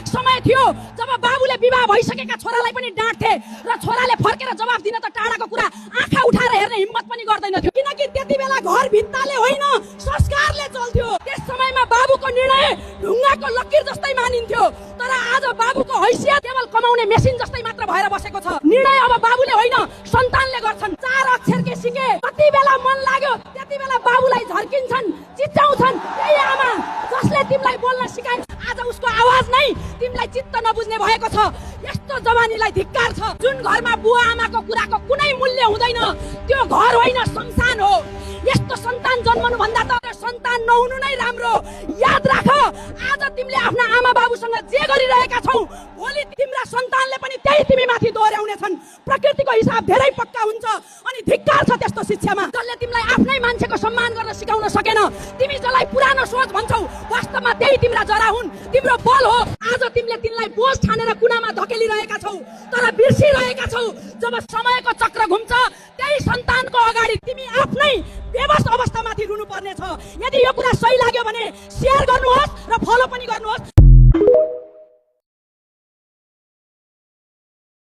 एक समय थियो जब बाबुले विवाह भइसकेका छोरालाई पनि डाँट्थे र छोराले फर्केर जवाफ दिन त टाढाको कुरा आँखा उठाएर हेर्ने हिम्मत पनि गर्दैन थियो, किनकि त्यति बेला घर भित्ताले होइन संस्कारले चल्थ्यो। त्यस समयमा बाबुको निर्णय ढुङ्गाको लकीर जस्तै मानिन्थ्यो, तर आज बाबुको हैसियत केवल कमाउने मेसिन जस्तै मात्र भएर बसेको छ। निर्णय अब बाबुले होइन सन्तानले गर्छन्। 4 अक्षर के सिके कति बेला मन लाग्यो त्यति बेला बाबुलाई झर्किन्छन्, चिच्याउँछन्। त्यही आमा जसले तिमीलाई बोल्न सिकाइन् आज उसको आवाज नै तिमीलाई चित्त नबुझ्ने भएको छ। यस्तो जवानीलाई धिक्कार छ। जुन घरमा बुवा आमाको कुराको कुनै मूल्य हुँदैन त्यो घर होइन संसार हो। यस्तो सन्तान जन्मनु भन्दा त सन्तान नहुनु नै राम्रो। याद राख, आज तिमीले आफ्ना आमा बाबुसँग जे गरिरहेका छौ भोलि तिम्रा सन्तानले पनि त्यही तिमी माथि दोहोर्याउने छन्। प्रकृतिको हिसाब धेरै पक्का हुन्छ अनि धिक्कार छ त्यस्तो शिक्षामा जसले तिमीलाई आफ्नै मान्छेको सम्मान गर्न सिकाउन सकेन। तिमी जसलाई पुरानो सोच भन्छौ वास्तवमा त्यही तिम्रा जरा हुन्, तिम्रो बल हो। आज तिमीले तिनलाई बोझ ठानेर कुनामा धकेलिरहेका छौ, तर बिर्सिरहेका छौ जब समयको चक्र घुम्छ त्यही सन्तानको अगाडि तिमी आफ्नै बेबस अवस्थामाथि रुनु पर्नेछ। यदि यो कुरा सही लाग्यो भने शेयर गर्नुहोस् र फलो पनि गर्नुहोस्।